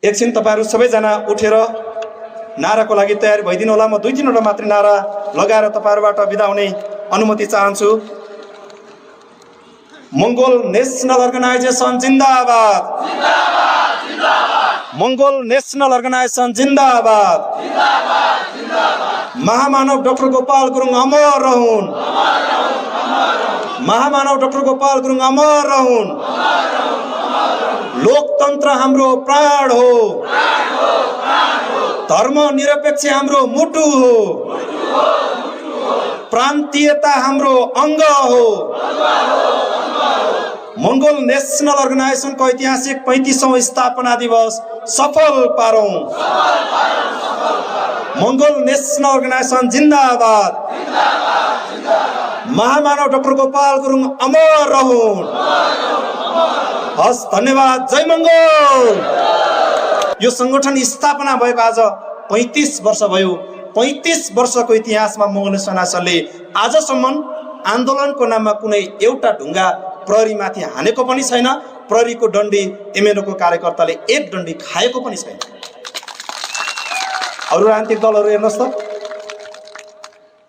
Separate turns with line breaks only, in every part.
एकछिन तपाईहरु सबैजना उठेर नाराको लागि तयार भइदिनु होला। म 2-3 वटा मात्र नारा लगाएर तपाईहरुबाट बिदा हुने अनुमति चाहन्छु। मंगोल नेशनल अर्गनाइजेसन जिन्दाबाद, जिन्दाबाद, जिन्दाबाद। मंगोल नेशनल अर्गनाइजेसन जिन्दाबाद, जिन्दाबाद, जिन्दाबाद। महामानव डाक्टर गोपाल गुरुङ अमर रहून्, अमर रहून्, अमर रहून्। महामानव डाक्टर गोपाल गुरुङ अमर रहून्, अमर रहून्, अमर रहून्। लोकतन्त्र हाम्रो प्राण हो, प्राण हो, प्राण हो। धर्म निरपेक्ष हाम्रो मुटु हो, मुटु हो, मुटु हो। प्रान्तीयता हाम्रो अंग हो, अंग हो, अंग हो। मंगोल नेशनल अर्गनाइजेसन को ऐतिहासिक 35औं स्थापना दिवस सफल पारौं, सफल पारौं, सफल पारौं। मंगोल नेशनल अर्गनाइजेसन जिन्दाबाद, जिन्दाबाद, जिन्दाबाद। महामानव डाक्टर गोपाल गुरुङ अमर रहून्, अमर रहून्, अमर रहून्। हस्, धन्यवाद। जय मंगोल। यो संगठन स्थापना भएको आज 35 वर्ष भयो। 35 वर्षको इतिहासमा मंगोल नेशनल अर्गनाइजेसनले आजसम्म आन्दोलनको नाममा कुनै एउटा ढुङ्गा प्रहरीमाथि हानेको पनि छैन। प्रहरीको डन्डी एमएनओको कार्यकर्ताले एक डन्डी खाएको पनि छैन। अरु राजनीतिक दलहरु हेर्नुस् त,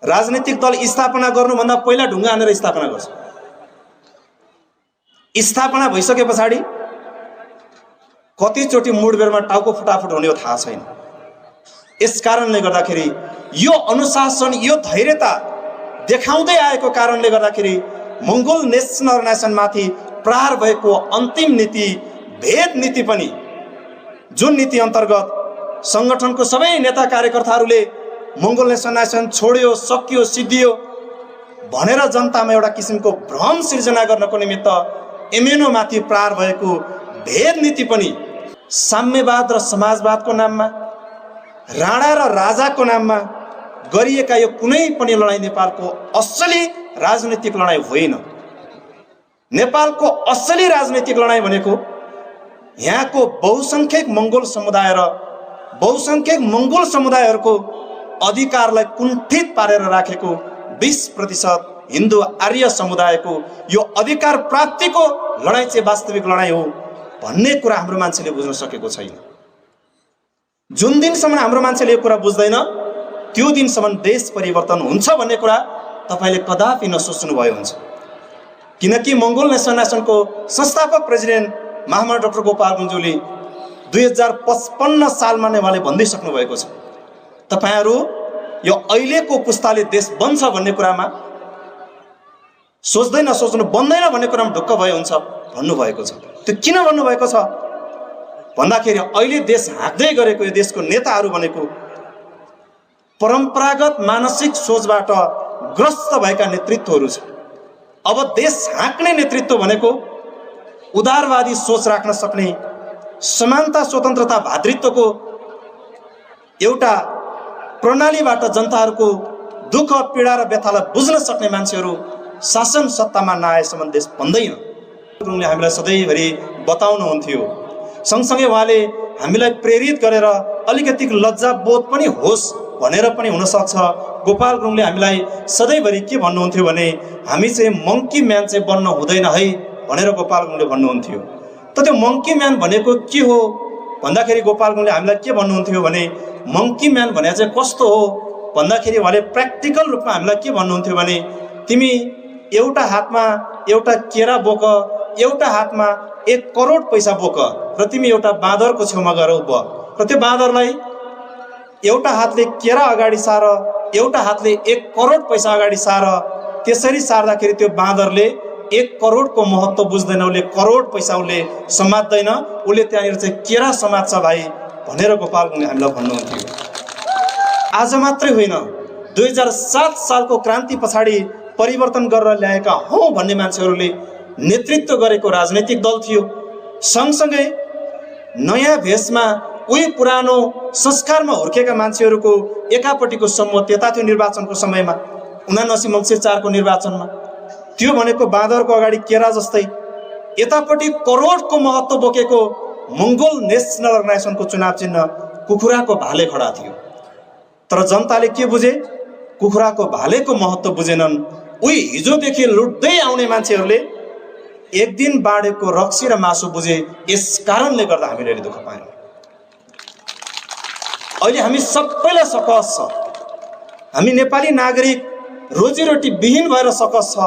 राजनीतिक दल स्थापना गर्नुभन्दा पहिला ढुङ्गा हानेर स्थापना गर्छ। स्थापना भइसके पछाडि कतिचोटि मुडबेरमा टाउको फटाफट हुने हो थाहा छैन। यस कारणले गर्दाखेरि यो अनुशासन, यो धैर्यता देखाउँदै आएको कारणले गर्दाखेरि मंगोल नेशनल अर्गनाइजेसन माथि प्रहार भएको अन्तिम नीति भेद नीति पनि, जुन नीति अन्तर्गत संगठनको सबै नेता कार्यकर्ताहरूले मंगोल नेशनल अर्गनाइजेसन छोड्यो, सकियो, सिद्धियो भनेर जनतामा एउटा किसिमको भ्रम सिर्जना गर्नको निमित्त एमएनओ माथि प्रहार भएको भेद नीति पनि साम्यवाद र समाजवादको नाममा, राणा र राजाको नाममा गरिएका यो कुनै पनि लडाईँ नेपालको असली राजनीतिक लडाईँ होइन। नेपालको असली राजनीतिक लडाईँ भनेको यहाँको बहुसंख्यक मंगोल समुदाय र बहुसंख्यक मंगोल समुदायहरूको अधिकारलाई कुण्ठित पारेर राखेको 20% हिन्दू आर्य समुदायको यो अधिकार प्राप्तिको लडाईँ चाहिँ वास्तविक लडाईँ हो भन्ने कुरा हाम्रो मान्छेले बुझ्न सकेको छैन। जुन दिनसम्म हाम्रो मान्छेले यो कुरा बुझ्दैन त्यो दिनसम्म देश परिवर्तन हुन्छ भन्ने कुरा तपाईले कदापि नसोच्नु भयो हुन्छ। किनकि मंगोल नेशनल अर्गनाइजेसनको संस्थापक प्रेसिडेन्ट महामानव डाक्टर गोपाल गुरुङज्यूले 2055 सालमा नै उहाँले भन्दै सक्नु भएको छ, तपाईहरु यो अहिलेको पुस्ताले देश बन्छ भन्ने कुरामा सोच्दै नसोच्नु, बन्दैन भन्ने कुरामा ढुक्क भए हुन्छ भन्नु भएको छ। त्यो किन भन्नु भएको छ भन्दाखेरि अहिले देश हाँक्दै गरेको यो देशको नेताहरू भनेको परम्परागत मानसिक सोचबाट ग्रस्त भएका नेतृत्वहरू छ। अब देश हाँक्ने नेतृत्व भनेको उदारवादी सोच राख्न सक्ने, समानता, स्वतन्त्रता, भातृत्वको एउटा प्रणालीबाट जनताहरूको दुःख, पीडा र व्यथालाई बुझ्न सक्ने मान्छेहरू शासन सत्तामा नआएसम्म देश बन्दैन। गुरुङले हामीलाई सधैँभरि बताउनुहुन्थ्यो। सँगसँगै उहाँले हामीलाई प्रेरित गरेर अलिकति लज्जा बोध पनि होस् भनेर पनि हुन सक्छ। गोपाल गुरुङले हामीलाई सधैँभरि के भन्नुहुन्थ्यो भने हामी चाहिँ मंकी म्यान चाहिँ बन्न हुँदैन है भनेर गोपाल गुरुङले भन्नुहुन्थ्यो। त त्यो मंकी म्यान भनेको के हो भन्दाखेरि गोपाल गुरुङले हामीलाई के भन्नुहुन्थ्यो भने मंकी म्यान भने चाहिँ कस्तो हो भन्दाखेरि उहाँले प्र्याक्टिकल रूपमा हामीलाई के भन्नुहुन्थ्यो भने तिमी एउटा हातमा एउटा केरा बोक, एउटा हातमा 1 करोड पैसा बोक र तिमी एउटा बाँदरको छेउमा गएर उभ र त्यो बाँदरलाई एउटा हातले केरा अगाडि सार, एउटा हातले 1 करोड पैसा अगाडि सार। त्यसरी सार्दाखेरि त्यो बाँदरले 1 करोडको महत्त्व बुझ्दैन, उसले करोड पैसा उसले समात्दैन, उसले त्यहाँनिर चाहिँ केरा समात्छ भाइ भनेर गोपाल गुरुङले हामीलाई भन्नुहुन्थ्यो। आज मात्रै होइन, 2007 सालको क्रान्ति पछाडि परिवर्तन गरेर ल्याएका हौ भन्ने मान्छेहरूले नेतृत्व गरेको राजनैतिक दल थियो। सँगसँगै नयाँ भेषमा उही पुरानो संस्कारमा हुर्केका मान्छेहरूको एकापट्टिको समूह त्यता थियो निर्वाचनको समयमा 79 मङ्सिर 4 को निर्वाचनमा। त्यो भनेको बाँदरको अगाडि केरा जस्तै, यतापट्टि करोडको महत्त्व बोकेको मंगोल नेशनल अर्गनाइजेसनको चुनाव चिन्ह कुखुराको भाले खडा थियो। तर जनताले के बुझे? कुखुराको भालेको महत्त्व बुझेनन्। उही हिजोदेखि लुट्दै आउने मान्छेहरूले एक दिन बाँडेको रक्सी र मासु बुझे। यस कारणले गर्दा हामीले दुःख पायौँ। अहिले हामी सबैलाई सकस छ। हामी नेपाली नागरिक रोजीरोटी विहीन भएर सकस छ।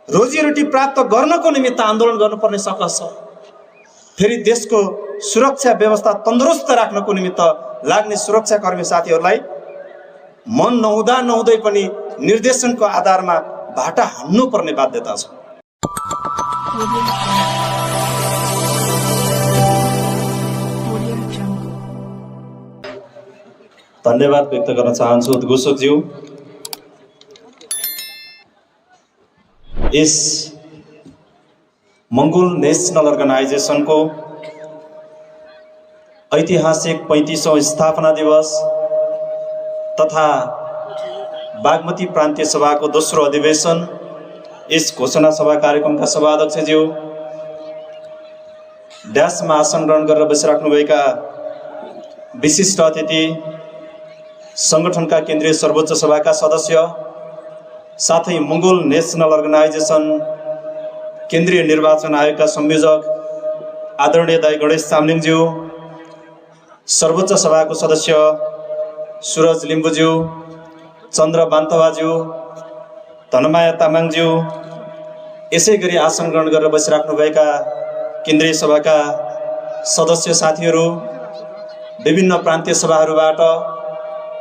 रोजीरोटी प्राप्त गर्नको निमित्त आन्दोलन गर्नुपर्ने सकस छ। फेरि देशको सुरक्षा व्यवस्था तन्दुरुस्त राख्नको निमित्त लाग्ने सुरक्षाकर्मी साथीहरूलाई मन नहुँदै पनि निर्देशनको आधारमा भाटा हान्नुपर्ने बाध्यता छ। धन्यवाद व्यक्त गर्न चाहन्छु उद्घोषकज्यू। यस मङ्गोल नेसनल अर्गनाइजेसनको ऐतिहासिक 35औं स्थापना दिवस तथा बागमती प्रान्तीय सभाको दोस्रो अधिवेशन, यस घोषणा सभा कार्यक्रमका सभाध्यक्षज्यू, ड्यासमा आसन ग्रहण गरेर बसिराख्नुभएका विशिष्ट अतिथि, संगठनका केन्द्रीय सर्वोच्च सभाका सदस्य, साथै मङ्गोल नेसनल अर्गनाइजेसन केन्द्रीय निर्वाचन आयोगका संयोजक आदरणीय दाई गणेश चामलिङज्यू, सर्वोच्च सभाको सदस्य सुरज लिम्बुज्यू, चन्द्र बान्तवाज्यू, धनमाया तामाङज्यू, यसै गरी आसन ग्रहण गरेर बसिराख्नुभएका केन्द्रीय सभाका सदस्य साथीहरू, विभिन्न प्रान्तीय सभाहरूबाट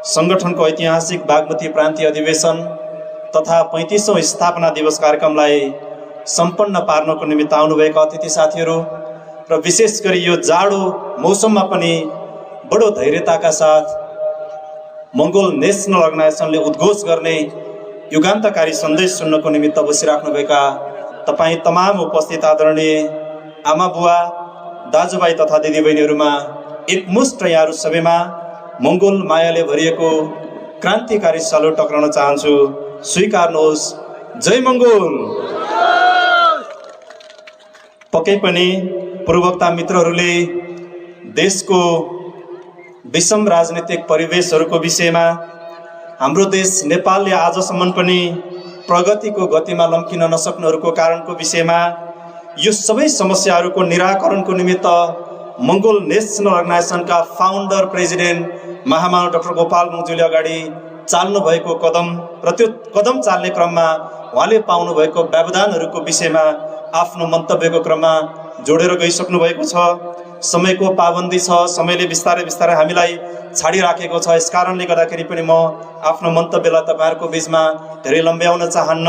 संगठनको ऐतिहासिक बागमती प्रान्तीय अधिवेशन तथा 35औं स्थापना दिवस कार्यक्रमलाई सम्पन्न पार्नको निमित्त आउनुभएका अतिथि साथीहरू र विशेष गरी यो जाडो मौसममा पनि बडो धैर्यताका साथ मङ्गोल नेसनल अर्गनाइजेसनले उद्घोष गर्ने युगान्तकारी सन्देश सुन्नको निमित्त बसिराख्नुभएका तपाईँ तमाम उपस्थित आदरणीय आमा बुवा, दाजुभाइ तथा दिदीबहिनीहरूमा एकमुष्ट यहाँहरू सबैमा मङ्गोल मायाले भरिएको क्रान्तिकारी सल्युट टक्राउन चाहन्छु। स्वीकार्नुहोस्। जय मङ्गोल। पक्कै पनि पूर्ववक्ता मित्रहरूले देशको विषम राजनीतिक परिवेशहरूको विषयमा, हाम्रो देश नेपालले आजसम्म पनि प्रगतिको गतिमा लम्किन नसक्नुहरूको कारणको विषयमा, यो सबै समस्याहरूको निराकरणको निमित्त मङ्गोल नेसनल अर्गनाइजेसनका फाउन्डर प्रेसिडेन्ट महामानव डाक्टर गोपाल गुरुङज्यूले अगाडि चाल्नु भएको कदम र त्यो कदम चाल्ने क्रममा उहाँले पाउनु भएको व्यवधानहरूको विषयमा आफ्नो मन्तव्यको क्रममा जोडेर गइसक्नु भएको छ। समयको पाबन्दी छ, समयले बिस्तारै बिस्तारै हामीलाई छाडिराखेको छ। यस कारणले गर्दाखेरि पनि म आफ्नो मन्तव्यलाई तपाईँहरूको बिचमा धेरै लम्ब्याउन चाहन्न।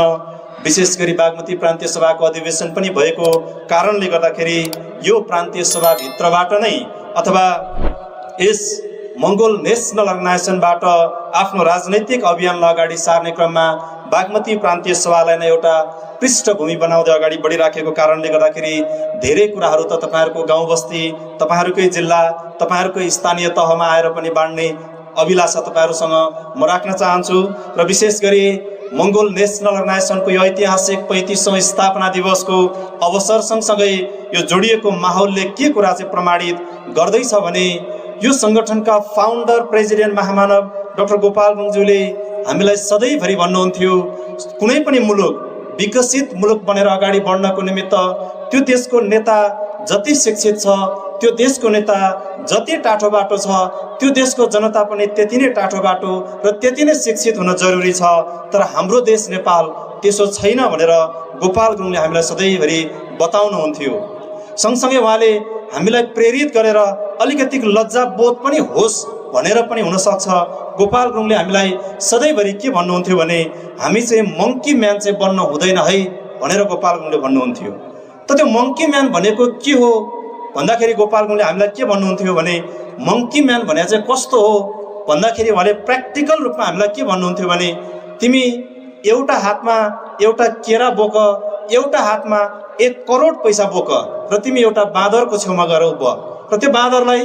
विशेष गरी बागमती प्रान्तीय सभाको अधिवेशन पनि भएको कारणले गर्दाखेरि यो प्रान्तीय सभाभित्रबाट नै अथवा यस मङ्गोल नेसनल अर्गनाइजेसनबाट आफ्नो राजनैतिक अभियानलाई अगाडि सार्ने क्रममा बागमती प्रान्तीय सभालाई नै एउटा पृष्ठभूमि बनाउँदै अगाडि बढिराखेको कारणले गर्दाखेरि धेरै कुराहरू त तपाईँहरूको गाउँ बस्ती, तपाईँहरूकै जिल्ला, तपाईँहरूकै स्थानीय तहमा आएर पनि बाँड्ने अभिलाषा तपाईँहरूसँग म राख्न चाहन्छु। र विशेष गरी मङ्गोल नेसनल अर्गनाइजेसनको यो ऐतिहासिक 35औं स्थापना दिवसको अवसर सँगसँगै यो जोडिएको माहौलले के कुरा चाहिँ प्रमाणित गर्दैछ भने, यो सङ्गठनका फाउन्डर प्रेसिडेन्ट महामानव डाक्टर गोपाल गुरुङज्यूले हामीलाई सधैँभरि भन्नुहुन्थ्यो, कुनै पनि मुलुक विकसित मुलुक बनेर अगाडि बढ्नको निमित्त त्यो देशको नेता जति शिक्षित छ, त्यो देशको नेता जति टाठो बाटो छ, त्यो देशको जनता पनि त्यति नै टाठो बाटो र त्यति नै शिक्षित हुन जरुरी छ। तर हाम्रो देश नेपाल त्यसो छैन भनेर गोपाल गुरुङले हामीलाई सधैँभरि बताउनुहुन्थ्यो। सँगसँगै उहाँले हामीलाई प्रेरित गरेर अलिकति लज्जाबोध पनि होस् भनेर पनि हुनसक्छ, गोपाल गुरुङले हामीलाई सधैँभरि के भन्नुहुन्थ्यो भने, हामी चाहिँ मङ्की म्यान चाहिँ बन्न हुँदैन है भनेर गोपाल गुरुङले भन्नुहुन्थ्यो। त त्यो मङ्की म्यान भनेको के हो भन्दाखेरि गोपाल गुरुङले हामीलाई के भन्नुहुन्थ्यो भने, मङ्की म्यान भने चाहिँ कस्तो हो भन्दाखेरि उहाँले प्र्याक्टिकल रूपमा हामीलाई के भन्नुहुन्थ्यो भने, तिमी एउटा हातमा एउटा केरा बोक, एउटा हातमा 1 करोड पैसा बोक र तिमी एउटा बाँदरको छेउमा गएर उभ र त्यो बाँदरलाई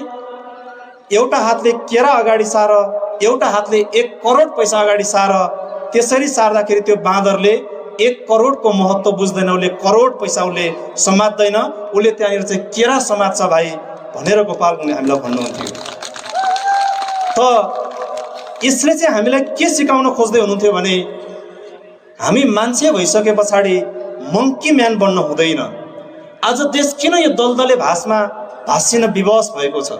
एउटा हातले केरा अगाडि सार, एउटा हातले 1 करोड पैसा अगाडि सार। त्यसरी सार्दाखेरि त्यो बाँदरले 1 करोडको महत्त्व बुझ्दैन, उसले करोड पैसा उसले समात्दैन, उसले त्यहाँनिर चाहिँ केरा समात्छ भाइ भनेर गोपाल गुरुङले हामीलाई भन्नुहुन्थ्यो। त यसले चाहिँ हामीलाई के सिकाउन खोज्दै हुनुहुन्थ्यो भने, हामी मान्छे भइसके पछाडि मङ्की म्यान बन्न हुँदैन। आज देश किन यो दलदले भाषमा भाँसिन विवश भएको छ?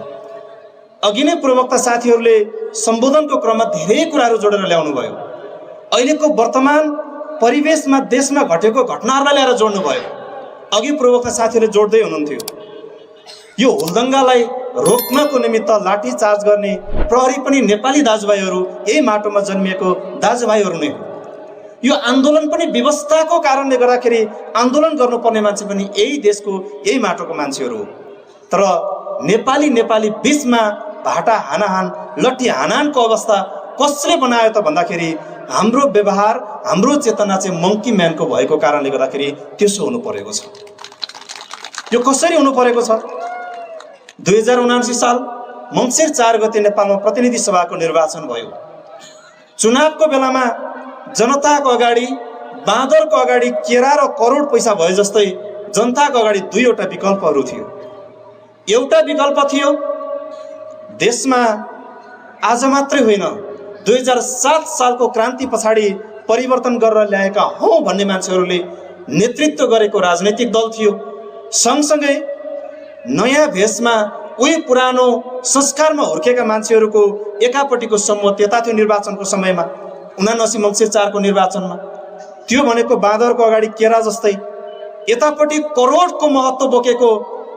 अघि नै पूर्ववक्ता साथीहरूले सम्बोधनको क्रममा धेरै कुराहरू जोडेर ल्याउनु भयो। अहिलेको वर्तमान परिवेशमा देशमा घटेको घटनाहरूलाई ल्याएर जोड्नु भयो। अघि पूर्ववक्ता साथीहरूले जोड्दै हुनुहुन्थ्यो, यो हुलदङ्गालाई रोक्नको निमित्त लाठी चार्ज गर्ने प्रहरी पनि नेपाली दाजुभाइहरू, यही माटोमा जन्मिएको दाजुभाइहरू नै हो। यो आन्दोलन पनि व्यवस्थाको कारणले गर्दाखेरि आन्दोलन गर्नुपर्ने मान्छे पनि यही देशको, यही माटोको मान्छेहरू हो। तर नेपाली बीचमा भाटा हानाहान, लट्ठी हानाहानको अवस्था कसले बनायो त भन्दाखेरि हाम्रो व्यवहार, हाम्रो चेतना चाहिँ मङ्की म्यानको भएको कारणले गर्दाखेरि त्यसो हुनु परेको छ। यो कसरी हुनु परेको छ? 2079 साल मङ्सिर 4 गते नेपालमा प्रतिनिधि सभाको निर्वाचन भयो। चुनावको बेलामा जनताको अगाडि, बाँदरको अगाडि केरा र करोड पैसा भए जस्तै जनताको अगाडि दुईवटा विकल्पहरू थियो। एउटा विकल्प थियो, देशमा आज मात्रै होइन 2007 सालको क्रान्ति पछाडि परिवर्तन गरेर ल्याएका हौँ भन्ने मान्छेहरूले नेतृत्व गरेको राजनैतिक दल थियो। सँगसँगै नयाँ भेषमा उही पुरानो संस्कारमा हुर्केका मान्छेहरूको एकापट्टिको समूह त्यता थियो। निर्वाचनको समयमा 79 मङ्सिर 4 को निर्वाचनमा त्यो भनेको बाँदरको अगाडि केरा जस्तै, यतापट्टि करोडको महत्त्व बोकेको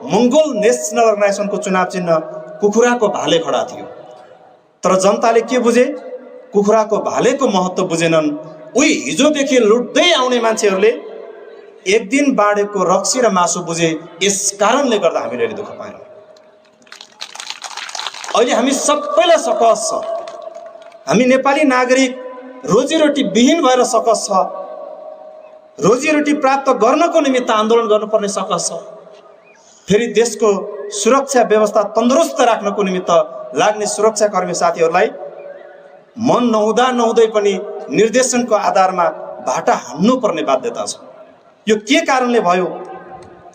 मङ्गोल नेसनल अर्गनाइजेसनको चुनाव चिन्ह कुखुराको भाले खडा थियो। तर जनताले के बुझे? कुखुराको भालेको महत्त्व बुझेनन्। उही हिजोदेखि लुट्दै आउने मान्छेहरूले एक दिन बाँडेको रक्सी र मासु बुझे। यस कारणले गर्दा हामीले अहिले दुःख पायौँ। अहिले हामी सबैलाई सकस छ, हामी नेपाली नागरिक रोजीरोटी विहीन भएर सकस छ, रोजीरोटी प्राप्त गर्नको निमित्त आन्दोलन गर्नुपर्ने सकस छ। फेरि देशको सुरक्षा व्यवस्था तन्दुरुस्त राख्नको निमित्त लाग्ने सुरक्षाकर्मी साथीहरूलाई मन नहुँदै पनि निर्देशनको आधारमा भाटा हान्नुपर्ने बाध्यता छ। यो के कारणले भयो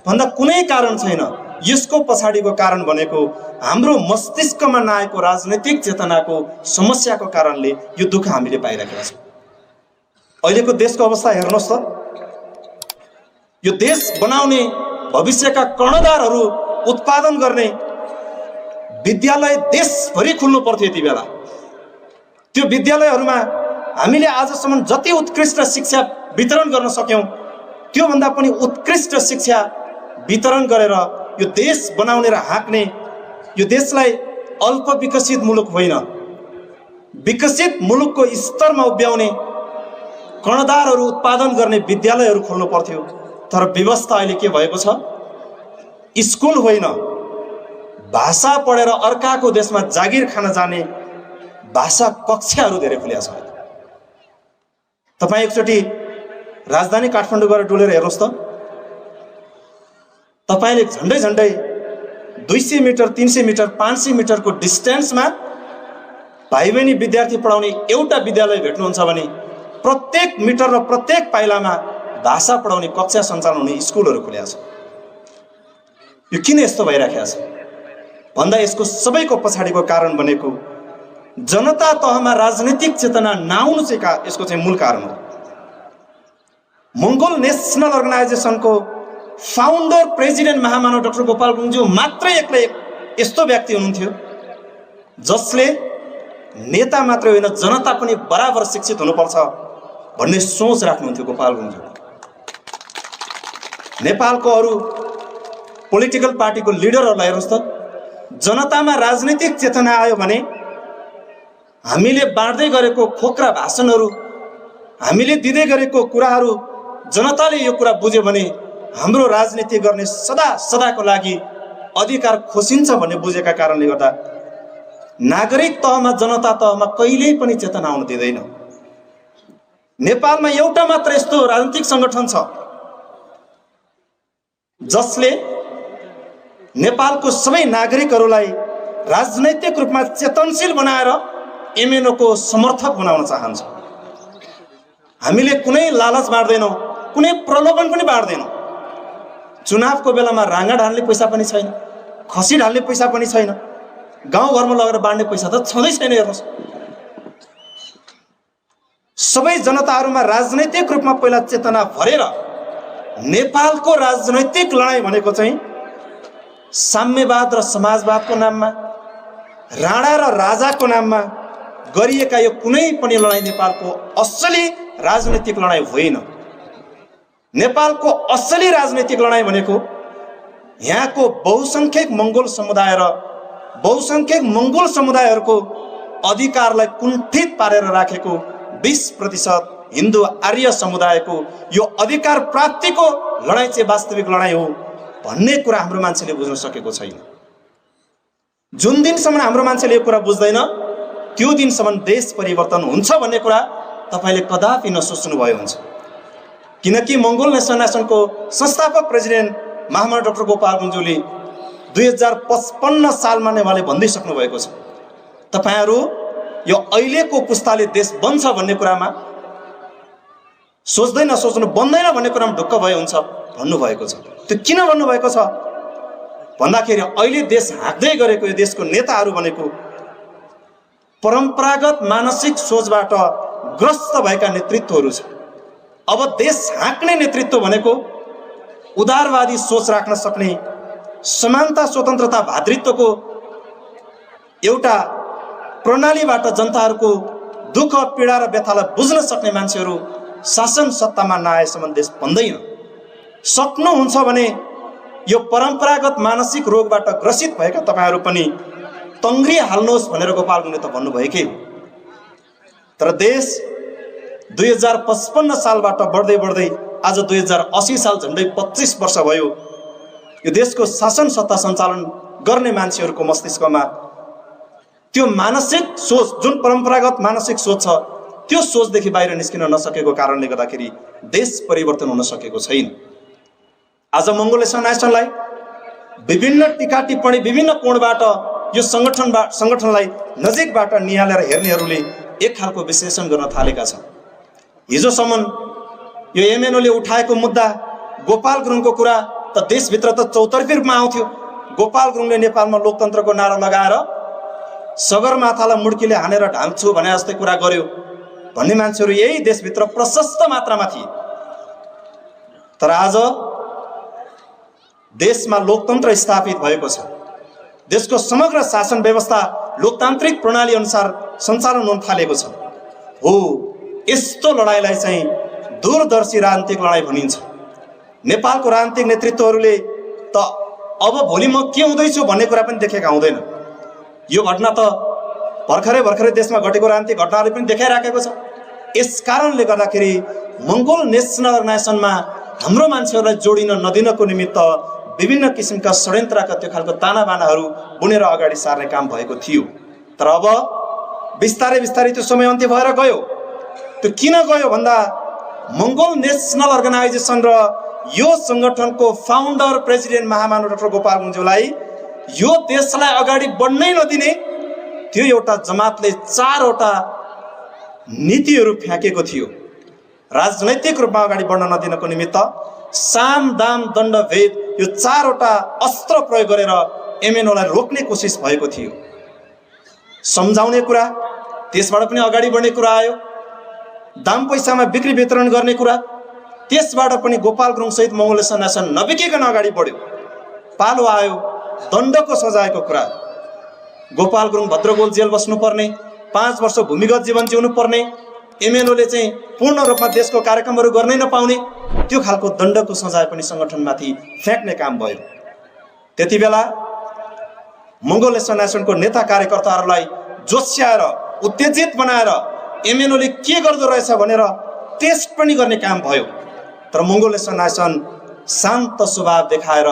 भन्दा कुनै कारण छैन। यसको पछाडिको कारण भनेको हाम्रो मस्तिष्कमा नआएको राजनैतिक चेतनाको समस्याको कारणले यो दुःख हामीले पाइरहेका छौँ। अहिलेको देशको अवस्था हेर्नुहोस् त। यो देश बनाउने भविष्यका कर्णधारहरू उत्पादन गर्ने विद्यालय देशभरि खुल्नु पर्थ्यो। यति बेला त्यो विद्यालयहरूमा हामीले आजसम्म जति उत्कृष्ट शिक्षा वितरण गर्न सक्यौँ त्योभन्दा पनि उत्कृष्ट शिक्षा वितरण गरेर यो देश बनाउने र हाँक्ने, यो देशलाई अल्प विकसित मुलुक होइन विकसित मुलुकको स्तरमा उभ्याउने कर्णधारहरू उत्पादन गर्ने विद्यालयहरू खोल्नु पर्थ्यो। तर व्यवस्था अहिले के भएको छ? स्कुल होइन, भाषा पढेर अर्काको देशमा जागिर खान जाने भाषा कक्षाहरू धेरै खुलेका छन्। तपाईँ एकचोटि राजधानी काठमाडौँ गएर डुलेर हेर्नुहोस् त। तपाईँले झन्डै 200 मिटर, 300 मिटर, 500 मिटरको डिस्टेन्समा भाइ बहिनी विद्यार्थी पढाउने एउटा विद्यालय भेट्नुहुन्छ भने प्रत्येक मिटर र प्रत्येक पाइलामा भाषा पढाउने कक्षा सञ्चालन हुने स्कुलहरू खुलेका छन्। यो किन यस्तो भइराखेको छ भन्दा यसको सबैको पछाडिको कारण भनेको जनता तहमा राजनीतिक चेतना नआउनु चाहिँ यसको चाहिँ मूल कारण हो। मङ्गोल नेसनल अर्गनाइजेसनको फाउन्डर प्रेसिडेन्ट महामानव डाक्टर गोपाल गुरुङज्यू मात्रै एक्लै यस्तो व्यक्ति हुनुहुन्थ्यो जसले नेता मात्रै होइन जनता पनि बराबर शिक्षित हुनुपर्छ भन्ने सोच राख्नुहुन्थ्यो गोपाल गुरुङज्यू। नेपालको अरू पोलिटिकल पार्टीको लिडरहरूलाई हेर्नुहोस् त, जनतामा राजनीतिक चेतना आयो भने हामीले बाँड्दै गरेको खोक्रा भाषणहरू, हामीले दिँदै गरेको कुराहरू जनताले यो कुरा बुझ्यो भने हाम्रो राजनीति गर्ने सदाको लागि अधिकार खोसिन्छ भन्ने बुझेका कारणले गर्दा नागरिक तहमा, जनता तहमा कहिल्यै पनि चेतना आउन दिँदैन। नेपालमा एउटा मात्र यस्तो राजनीतिक सङ्गठन छ जसले नेपालको सबै नागरिकहरूलाई राजनैतिक रूपमा चेतनशील बनाएर एमएनओको समर्थक बनाउन चाहन्छ। हामीले कुनै लालच बाँड्दैनौँ, कुनै प्रलोभन पनि बाँड्दैनौँ। चुनावको बेलामा राँगा ढाल्ने पैसा पनि छैन, खसी ढाल्ने पैसा पनि छैन, गाउँघरमा लगेर बाँड्ने पैसा त छँदै छैन। हेर्नुहोस्, सबै जनताहरूमा राजनैतिक रूपमा पहिला चेतना भरेर नेपालको राजनैतिक लडाइँ भनेको चाहिँ साम्यवाद र समाजवादको नाममा, राणा र राजाको नाममा गरिएका यो कुनै पनि लडाईँ नेपालको असली राजनीतिक लडाईँ होइन। नेपालको असली राजनीतिक लडाईँ भनेको यहाँको बहुसंख्यक मंगोल समुदाय र बहुसंख्यक मंगोल समुदायहरूको अधिकारलाई कुण्ठित पारेर राखेको 20% हिन्दू आर्य समुदायको यो अधिकार प्राप्तिको लडाईँ चाहिँ वास्तविक लडाईँ हो भन्ने कुरा हाम्रो मान्छेले बुझ्न सकेको छैन। जुन दिनसम्म हाम्रो मान्छेले यो कुरा बुझ्दैन त्यो दिनसम्म देश परिवर्तन हुन्छ भन्ने कुरा तपाईले कदापि नसोच्नु भयो हुन्छ। किनकि मंगोल नेसनको संस्थापक प्रेसिडेन्ट महामना डाक्टर गोपाल गुरुङज्यूले 2055 सालमा नै उहाँले भनिसक्नु भएको छ, तपाईहरु यो अहिलेको पुस्ताले देश बन्छ भन्ने कुरामा सोच्दै नसोच्नु, बन्दैन भन्ने कुरामा ढुक्क भयो हुन्छ भन्नुभएको छ। त्यो किन भन्नुभएको छ भन्दाखेरि अहिले देश हाँक्दै गरेको यो देशको नेताहरू भनेको परम्परागत मानसिक सोचबाट ग्रस्त भएका नेतृत्वहरू छ। अब देश हाँक्ने नेतृत्व भनेको उदारवादी सोच राख्न सक्ने, समानता स्वतन्त्रता भातृत्वको एउटा प्रणालीबाट जनताहरूको दुःख पीडा र व्यथालाई बुझ्न सक्ने मान्छेहरू शासन सत्तामा नआएसम्म देश बन्दैन। सक्नुहुन्छ भने यो परम्परागत मानसिक रोगबाट ग्रसित भएका तपाईहरु पनि तङ्ग्री हाल्नुहोस् भनेर गोपाल गुरुङले त भन्नुभएकै हो। तर देश 2055 सालबाट बढ्दै बढ्दै आज 2080 साल झन्डै 25 वर्ष भयो। यो देशको शासन सत्ता सञ्चालन गर्ने मान्छेहरूको मस्तिष्कमा त्यो मानसिक सोच, जुन परम्परागत मानसिक सोच छ, त्यो सोचदेखि बाहिर निस्किन नसकेको कारणले गर्दाखेरि देश परिवर्तन हुन सकेको छैन। आज मंगोल नेसनलाई विभिन्न टीका टिप्पणी विभिन्न कोणबाट यो संगठनलाई नजिकबाट निहालेर हेर्नेहरूले एक खालको विश्लेषण गर्न थालेका छन्। हिजोसम्म यो एमएनओले उठाएको मुद्दा गोपाल गुरुङको कुरा त देशभित्र त चौतर्फी रूपमा आउँथ्यो। गोपाल गुरुङले नेपालमा लोकतन्त्रको नारा लगाएर सगरमाथालाई मुड्कीले हानेर ढाल्छु भने जस्तै कुरा गर्यो भन्ने मान्छेहरू यही देशभित्र प्रशस्त मात्रामा थिए। तर आज देशमा लोकतन्त्र स्थापित भएको छ, देशको समग्र शासन व्यवस्था लोकतान्त्रिक प्रणाली अनुसार सञ्चालन हुन थालेको छ। हो, यस्तो लडाईँलाई चाहिँ दूरदर्शी राजनीतिक लडाईँ भनिन्छ। नेपालको राजनीतिक नेतृत्वहरूले त अब भोलि म के हुँदैछु भन्ने कुरा पनि देखेका हुँदैन। यो घटना त भर्खरै देशमा घटेको राजनीतिक घटनाले पनि देखाइराखेको छ। यस कारणले गर्दाखेरि मंगोल नेसनल अर्गनाइजेसनमा हाम्रो मान्छेहरूलाई जोडिन नदिनको निमित्त विभिन्न किसिमका षड्यन्त्रका त्यो खालको तानाबानाहरू बुनेर अगाडि सार्ने काम भएको थियो। तर अब बिस्तारै त्यो समय अन्त्य भएर गयो। त्यो किन गयो भन्दा मंगोल नेसनल अर्गनाइजेसन र यो संगठनको फाउन्डर प्रेसिडेन्ट महामानव डाक्टर गोपाल गुरुङज्यूलाई यो देशलाई अगाडि बढ्नै नदिने त्यो एउटा जमातले 4 वटा नीतिहरू फ्याँकेको थियो। राजनैतिक रूपमा अगाडि बढ्न नदिनको निमित्त साम दाम दण्ड भेद यो 4 वटा अस्त्र प्रयोग गरेर एमएनओलाई रोक्ने कोसिस भएको थियो। सम्झाउने कुरा, त्यसबाट पनि अगाडि बढ्ने कुरा आयो। दाम पैसामा बिक्री वितरण गर्ने कुरा, त्यसबाट पनि गोपाल गुरुङ सहित मंगोल नेसन नबिकिकन अगाडि बढ्यो। पालो आयो दण्डको सजायको कुरा। गोपाल गुरुङ भद्रगोल जेल बस्नुपर्ने, 5 वर्ष भूमिगत जीवन जिउनु पर्ने, एमएनओले चाहिँ पूर्ण रूपमा देशको कार्यक्रमहरू गर्नै नपाउने, त्यो खालको दण्डको सजाय पनि संगठनमाथि फ्याँक्ने काम भयो। त्यति बेला मंगोल नेसनको नेता कार्यकर्ताहरूलाई जोस्याएर उत्तेजित बनाएर एमएनओले के गर्दो रहेछ भनेर टेस्ट पनि गर्ने काम भयो। तर मंगोल नेसन शान्त स्वभाव देखाएर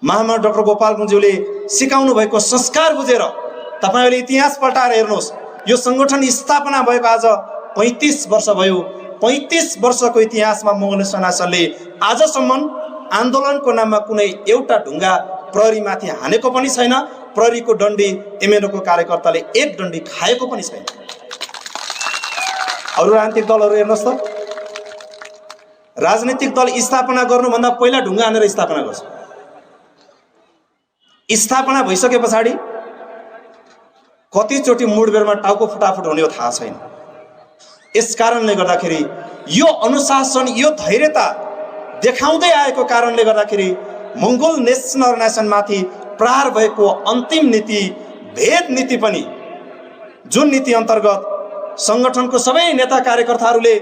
महामना डाक्टर गोपाल गुरुङज्यूले सिकाउनु भएको संस्कार बुझेर तपाईहरुले इतिहास पल्टाएर हेर्नुहोस्। यो संगठन स्थापना भएको आज 35 वर्ष भयो। 35 वर्षको इतिहासमा मंगोल नेसनले आजसम्म आन्दोलनको नाममा कुनै एउटा ढुङ्गा प्रहरीमाथि हानेको पनि छैन। प्रहरीको डन्डी एमएनओको कार्यकर्ताले एक डन्डी खाएको पनि छैन। अरु राजनीतिक दलहरू हेर्नुहोस् त, राजनीतिक दल स्थापना गर्नुभन्दा पहिला ढुङ्गा हानेर स्थापना गर्छ। स्थापना भइसके पछाडि कतिचोटि मुडबेरमा टाउको फुटाफुट हुने हो थाहा छैन। यस कारणले गर्दाखेरि यो अनुशासन, यो धैर्यता देखाउँदै आएको कारणले गर्दाखेरि मंगोल नेसनल अर्गनाइजेसन माथि प्रहार भएको अन्तिम नीति भेद नीति पनि, जुन नीति अन्तर्गत संगठनको सबै नेता कार्यकर्ताहरूले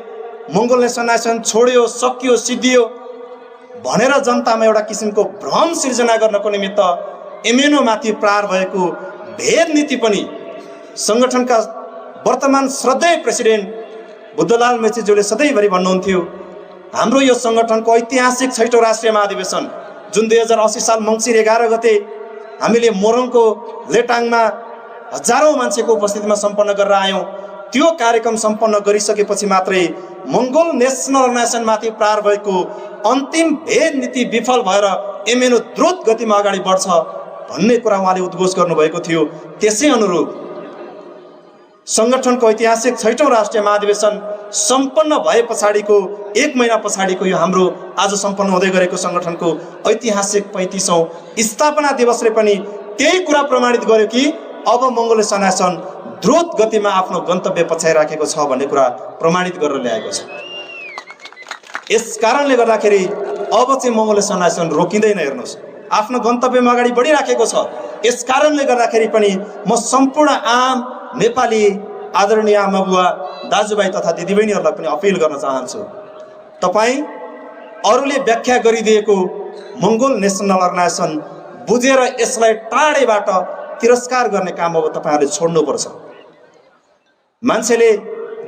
मंगोल नेसनलाइजेसन छोड्यो, सकियो, सिद्धियो भनेर जनतामा एउटा किसिमको भ्रम सिर्जना गर्नको निमित्त एमएनओ माथि प्रहार भएको भेद नीति पनि संगठनका वर्तमान श्रद्धेय प्रेसिडेन्ट बुद्धलाल मेचीज्यूले सधैँभरि भन्नुहुन्थ्यो, हाम्रो यो संगठनको ऐतिहासिक 6औं राष्ट्रिय महाधिवेशन जुन 2080 साल मङ्सिर 11 गते हामीले मोरङको लेटाङमा हजारौं मान्छेको उपस्थितिमा सम्पन्न गरेर आयौं। त्यो कार्यक्रम सम्पन्न गरिसकेपछि मात्रै मंगोल नेसनल अर्गनाइजेसन माथि प्रहार भएको अन्तिम भेद नीति विफल भएर एमएनओ द्रुत गतिमा अगाडि बढ्छ भन्ने कुरा उहाँले उद्घोष गर्नुभएको थियो। त्यसै अनुरूप संगठनको ऐतिहासिक 6औं राष्ट्रिय महाधिवेशन सम्पन्न भए पछाडिको 1 महिना पछाडिको यो हाम्रो आज सम्पन्न हुँदै गरेको संगठनको ऐतिहासिक 35औं स्थापना दिवसले पनि त्यही कुरा प्रमाणित गर्यो कि अब मंगोल नेसनलाइजेसन द्रुत गतिमा आफ्नो गन्तव्य पछ्याइराखेको छ भन्ने कुरा प्रमाणित गरेर ल्याएको छ। यस कारणले गर्दाखेरि अब चाहिँ मंगोल नेसनलाइजेसन रोकिँदैन, हेर्नुहोस् आफ्नो गन्तव्यमा अगाडि बढिराखेको छ। यस कारणले गर्दाखेरि पनि म सम्पूर्ण आम नेपाली आदरणीय आमाबुवा दाजुभाइ तथा दिदीबहिनीहरूलाई पनि अपिल गर्न चाहन्छु, तपाईँ अरूले व्याख्या गरिदिएको मंगोल नेसनल अर्गनाइजेसन बुझेर यसलाई टाढेबाट तिरस्कार गर्ने काम अब तपाईहरुले छोड्नुपर्छ। मान्छेले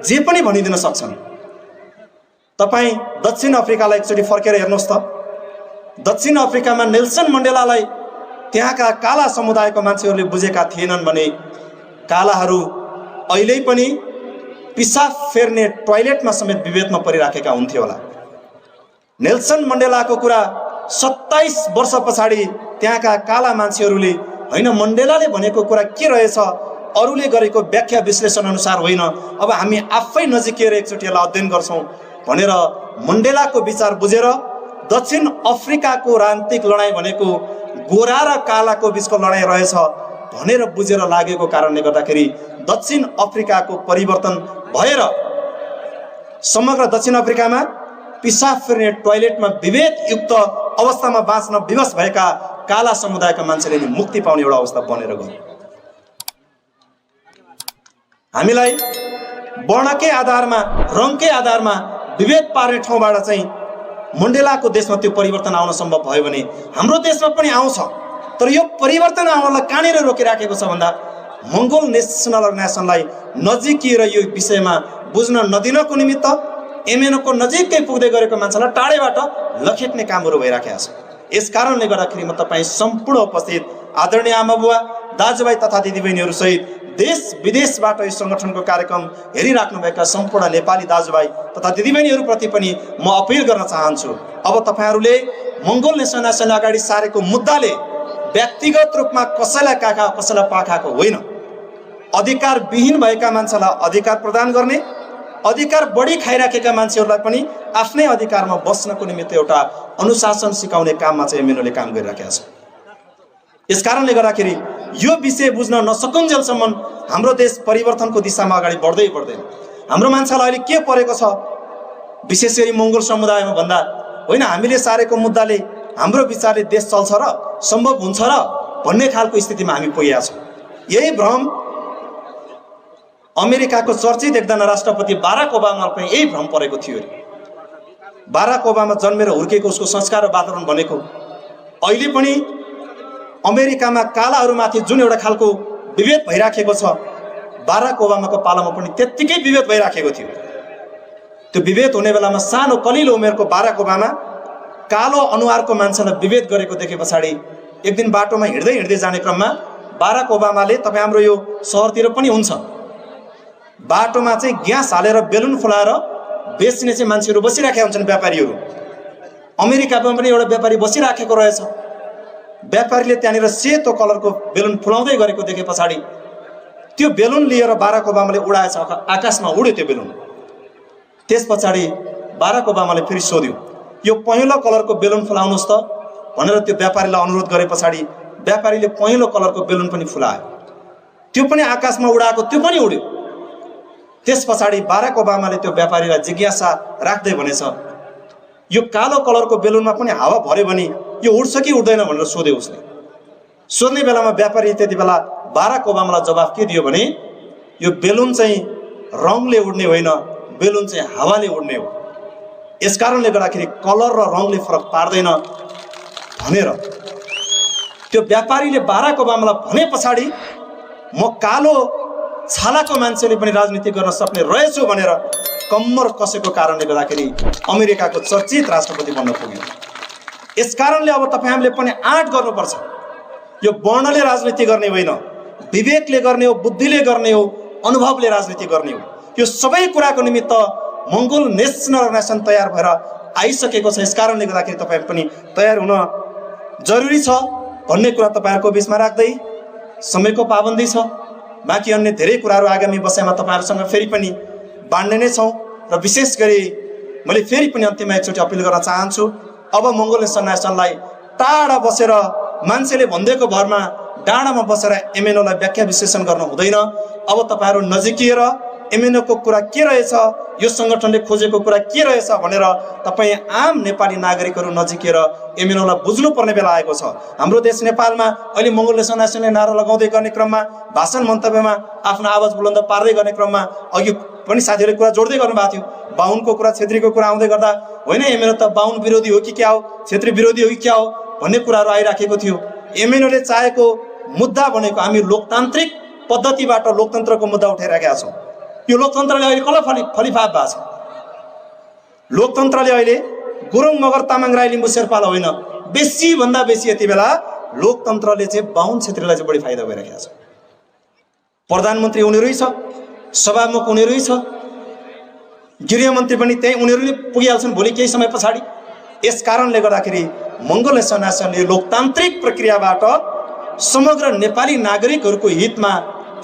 जे पनि भनिदिन सक्छन्। तपाई दक्षिण अफ्रिकालाई एकचोटि फर्केर हेर्नुहोस् त। दक्षिण अफ्रिकामा नेल्सन मण्डेलालाई त्यहाँका काला समुदायको मान्छेहरूले बुझेका थिएनन् भने कालाहरू अहिले पनि पिसाब फेर्ने टोयलेटमा समेत विभेदमा परिराखेका हुन्थे होला। नेल्सन मण्डेलाको कुरा 27 वर्ष पछाडि त्यहाँका काला मान्छेहरूले हैन मण्डेलाले भनेको कुरा के रहेछ अरूले गरेको व्याख्या विश्लेषण अनुसार होइन, अब हामी आफै नजिकिएर एकचोटि यसलाई अध्ययन गर्छौं भनेर मण्डेलाको विचार बुझेर दक्षिण अफ्रिकाको राजनीतिक लडाई भनेको गोरा र कालाको बीचको लडाई रहेछ भनेर बुझेर लागेको कारणले गर्दाखेरि दक्षिण अफ्रिकाको परिवर्तन भएर समग्र दक्षिण अफ्रिकामा पिसाब फेर्ने टोयलेटमा विभेद युक्त अवस्थामा बाँच्न विवश भएका काला समुदायका मान्छेले नि मुक्ति पाउने एउटा अवस्था बनेर गयो। हामीलाई वर्णकै आधारमा रङकै आधारमा विभेद पार्ने ठाउँबाट चाहिँ मण्डेलाको देशमा त्यो परिवर्तन आउन सम्भव भयो भने हाम्रो देशमा पनि आउँछ। तर यो परिवर्तन आउनलाई कहाँनिर रोकिराखेको छ भन्दा मंगोल नेसनल अर्गनाइजेसनलाई नजिकिएर यो विषयमा बुझ्न नदिनको निमित्त एमएनओको नजिकै पुग्दै गरेको मान्छेलाई टाढेबाट लखेट्ने कामहरू भइराखेको छ। यस कारणले गर्दाखेरि म तपाईँ सम्पूर्ण उपस्थित आदरणीय आमाबुवा दाजुभाइ तथा दिदीबहिनीहरू सहित देश विदेशबाट यो संगठनको कार्यक्रम हेरिराख्नुभएका सम्पूर्ण नेपाली दाजुभाइ तथा दिदीबहिनीहरूप्रति पनि म अपिल गर्न चाहन्छु। अब तपाईहरूले मंगोल नेसनलाइजेसन अगाडि सारेको मुद्दाले व्यक्तिगत रूपमा कसैलाई काखा कसैलाई पाखाको होइन, अधिकार विहीन भएका मान्छेलाई अधिकार प्रदान गर्ने, अधिकार बढी खाइराखेका मान्छेहरूलाई पनि आफ्नै अधिकारमा बस्नको निमित्त एउटा अनुशासन सिकाउने काममा चाहिँ एमएनओले काम गरिराखेको छ। यस कारणले गर्दाखेरि यो विषय बुझ्न नसकुन्जेलसम्म हाम्रो देश परिवर्तनको दिशामा अगाडि बढ्दै बढ्दैन। हाम्रो मान्छेलाई अहिले के परेको छ विशेष गरी मंगोल समुदायमा भन्दा होइन हामीले सारेको मुद्दाले हाम्रो विचारले देश चल्छ र सम्भव हुन्छ र भन्ने खालको स्थितिमा हामी पुगेका छौँ। यही भ्रम अमेरिकाको चर्चित एकजना राष्ट्रपति बाराक ओबामालाई पनि यही भ्रम परेको थियो। बाराक ओबामा जन्मेर हुर्केको उसको संस्कार र वातावरण भनेको अहिले पनि अमेरिकामा कालाहरूमाथि जुन एउटा खालको विभेद भइराखेको छ बाराक ओबामाको पालामा पनि त्यत्तिकै विभेद भइराखेको थियो। त्यो विभेद हुने बेलामा सानो कलिलो उमेरको बाराक ओबामा कालो अनुहारको मान्छेलाई विभेद गरेको देखे पछाडि एक दिन बाटोमा हिँड्दै हिँड्दै जाने क्रममा बाराक ओबामाले तपाईँ हाम्रो यो सहरतिर पनि हुन्छ बाटोमा चाहिँ ग्यास हालेर बेलुन फुलाएर बेच्ने चाहिँ मान्छेहरू बसिराखेका हुन्छन् व्यापारीहरू। अमेरिकामा पनि एउटा व्यापारी बसिराखेको रहेछ। व्यापारीले त्यहाँनिर सेतो कलरको बेलुन फुलाउँदै गरेको देखे पछाडि त्यो बेलुन लिएर बाराक ओबामाले उडाएछ, आकाशमा उड्यो त्यो बेलुन। त्यस पछाडि बाराक ओबामाले फेरि सोध्यो यो पहेँलो कलरको बेलुन फुलाउनुहोस् त भनेर त्यो व्यापारीलाई अनुरोध गरे पछाडि व्यापारीले पहेँलो कलरको बेलुन पनि फुलायो। त्यो पनि आकाशमा उडाएको त्यो पनि उड्यो। त्यस पछाडि बाराक ओबामाले त्यो व्यापारीलाई जिज्ञासा राख्दै भनेछ यो कालो कलरको बेलुनमा पनि हावा भर्यो भने यो उड्छ कि उड्दैन भनेर सोध्यो उसले। सोध्ने बेलामा व्यापारी त्यति बेला बाराक ओबामालाई जवाफ के दियो भने यो बेलुन चाहिँ रङले उड्ने होइन, बेलुन चाहिँ हावाले उड्ने हो, यसकारणले गर्दाखेरि कलर र रङले फरक पार्दैन भनेर त्यो व्यापारीले बाराक ओबामालाई भने पछाडि म कालो छालाको मान्छेले पनि राजनीति गर्न सक्ने रहेछु भनेर कम्मर कसेको कारणले गर्दाखेरि अमेरिकाको चर्चित राष्ट्रपति बन्न पुग्यो। यसकारणले अब तपाईहरुले पनि आँट गर्नुपर्छ। यो वर्णले राजनीति गर्ने होइन, विवेकले गर्ने हो, बुद्धिले गर्ने हो, अनुभवले राजनीति गर्ने हो। यो सबै कुराको निमित्त मंगोल नेशनल अर्गनाइजेसन तयार भएर आइसकेको छ। यसकारणले गर्दाखेरि तपाईहरु पनि तयार हुन जरुरी छ भन्ने कुरा तपाईहरुको बीचमा राख्दै समयको पाबन्दी छ। बाँकी अन्य धेरै कुराहरू आगामी बसाइमा तपाईहरुसँग फेरि पनि बाँड्ने नै छौं र विशेष गरी मैले फेरि पनि अन्त्यमा एकचोटि अपिल गर्न चाहन्छु, अब मंगोल नेसनलाई टाढा बसेर मान्छेले भन्देको भरमा डाँडामा बसेर एमएनओलाई व्याख्या विश्लेषण गर्न हुँदैन। अब तपाईहरु नजिकिएर एमएनओको कुरा के रहेछ, यो संगठनले खोजेको कुरा के रहेछ भनेर तपाई आम नेपाली नागरिकहरू नजिकिएर एमएनओलाई बुझ्नुपर्ने बेला आएको छ। हाम्रो देश नेपालमा अहिले मंगोल नेसनले नारा लगाउँदै गर्ने क्रममा, भाषण मन्तव्यमा आफ्नो आवाज बुलन्द पार्दै गर्ने क्रममा अघि पनि साथीहरूले कुरा जोड्दै गर्नु भएको थियो। बाहुनको कुरा, क्षेत्रीको कुरा आउँदै गर्दा होइन एमएनओ त बाहुन विरोधी हो कि क्या हो, क्षेत्री विरोधी हो कि क्या हो भन्ने कुराहरू आइराखेको थियो। एमएनओले चाहेको मुद्दा भनेको हामी लोकतान्त्रिक पद्धतिबाट लोकतन्त्रको मुद्दा उठाइराखेका छौँ। यो लोकतन्त्रले अहिले कसलाई फलिफाप भएको छ? लोकतन्त्रले अहिले गुरुङ मगर तामाङ राई लिम्बू शेर्पालाई होइन, बेसी भन्दा बेसी यति बेला लोकतन्त्रले चाहिँ बाहुन क्षेत्रीलाई चाहिँ बढी फाइदा भइरहेको छ। प्रधानमन्त्री उनीहरुै छ, सभामुख उनीहरुै छ, गृहमन्त्री पनि त्यही उनीहरु नै पुगिहाल्छन् भोलि केही समय पछाडि। यस कारणले गर्दाखेरि मंगोल नेसनले लोकतान्त्रिक प्रक्रियाबाट समग्र नेपाली नागरिकहरूको हितमा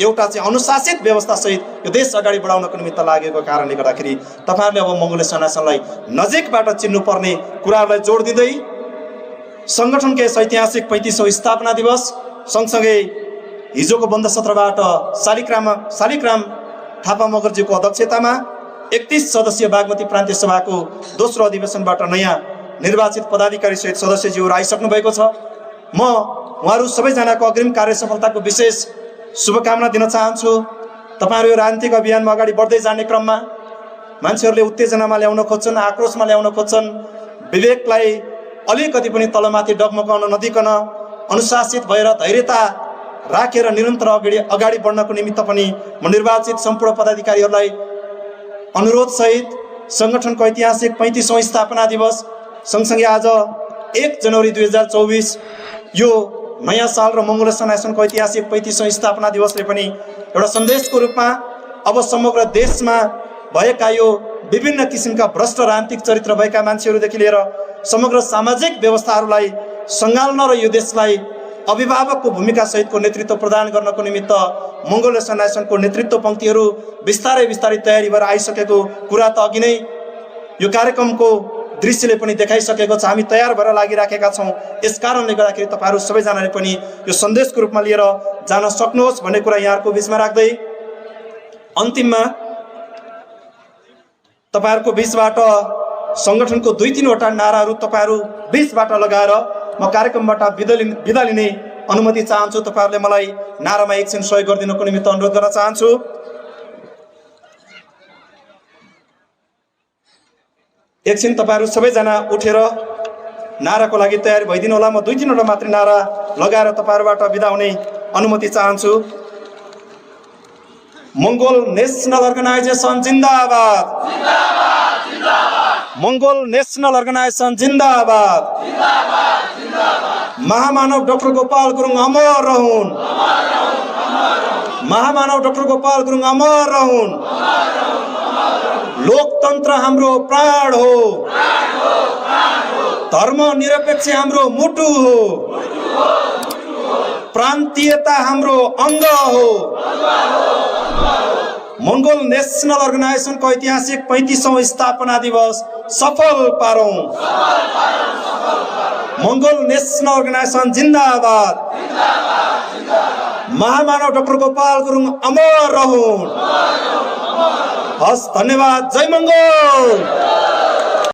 एउटा चाहिँ अनुशासित व्यवस्था सहित यो देश अगाडि बढाउनको निमित्त लागेको कारणले गर्दाखेरि तपाईहरुले अब मंगोल नेसनलाई नजिकबाट चिन्नुपर्ने कुराहरूलाई जोड दिँदै संगठनको ऐतिहासिक 35औं स्थापना दिवस सँगसँगै हिजोको बन्द सत्रबाट शालिग्राम थापा मगरजीको अध्यक्षतामा 31 सदस्यीय बागमती प्रान्तीय सभाको दोस्रो अधिवेशनबाट नयाँ निर्वाचित पदाधिकारी सहित सदस्यज्यूहरू आइसक्नु भएको छ। म उहाँहरू सबैजनाको अग्रिम कार्य सफलताको विशेष शुभकामना दिन चाहन्छु। तपाईहरु यो राजनीतिक अभियानमा अगाडि बढ्दै जाने क्रममा मान्छेहरूले उत्तेजनामा ल्याउन खोज्छन्, आक्रोशमा ल्याउन खोज्छन्, विवेकलाई अलिकति पनि तलमाथि डगमगाउन नदिकन अनुशासित भएर धैर्यता राखेर निरन्तर अगाडि बढ्नको निमित्त पनि म निर्वाचित सम्पूर्ण पदाधिकारीहरूलाई अनुरोध सहित संगठनको ऐतिहासिक 35औं स्थापना दिवस सँगसँगै आज 1 जनवरी 2024 यो नयाँ साल र मंगोल नेसनको ऐतिहासिक 35औं स्थापना दिवसले पनि एउटा सन्देशको रूपमा अब समग्र देशमा भएका यो विभिन्न किसिमका भ्रष्ट राजनीतिक चरित्र भएका मान्छेहरूदेखि लिएर समग्र सामाजिक व्यवस्थाहरूलाई सँगाल्न र यो देशलाई अभिभावकको भूमिका सहितको नेतृत्व प्रदान गर्नको निमित्त मंगोल नेसनको नेतृत्व पंक्तिहरू बिस्तारै तयारी भएर आइसकेको कुरा त अघि नै यो कार्यक्रमको दृश्यले पनि देखाइसकेको छ। हामी तयार भएर लागिराखेका छौँ। यसकारणले गर्दाखेरि तपाईहरु सबैजनाले पनि यो सन्देशको रूपमा लिएर जान सक्नुहोस् भन्ने कुरा यहाँहरुको बीचमा राख्दै अन्तिममा तपाईहरुको बीचबाट संगठनको 2-3 वटा नाराहरू तपाईहरु बीचबाट लगाएर म कार्यक्रमबाट बिदा लिने अनुमति चाहन्छु। तपाईहरुले मलाई नारामा एकछिन सहयोग गरिदिनको निमित्त अनुरोध गर्न चाहन्छु। एकछिन तपाईहरु सबैजना उठेर नाराको लागि तयार भइदिनु होला। म 2-3 वटा मात्र नारा लगाएर तपाईहरुबाट बिदा हुने अनुमति चाहन्छु। मंगोल नेशनल अर्गनाइजेसन जिन्दाबाद, जिन्दाबाद, जिन्दाबाद। मंगोल नेशनल अर्गनाइजेसन जिन्दाबाद, जिन्दाबाद, जिन्दाबाद। महामानव डाक्टर गोपाल गुरुङ अमर रहून्, अमर रहून्, अमर रहून्। महामानव डाक्टर गोपाल गुरुङ अमर रहून्, अमर रहून्, अमर रहून्। लोकतन्त्र हाम्रो प्राण हो, प्राण हो, प्राण हो। धर्मनिरपेक्ष हाम्रो मुटु हो, मुटु हो, मुटु हो। प्रान्तीयता हाम्रो अङ्ग हो, अङ्ग हो। मंगोल नेशनल अर्गनाइजेसनको ऐतिहासिक 35औं स्थापना दिवस सफल पारौं, मंगोल नेशनल अर्गनाइजेसन जिन्दाबाद, जिन्दाबाद, जिन्दाबाद। महामानव डाक्टर गोपाल गुरुङ अमर रहून्। हस्, धन्यवाद। जय मंगोल।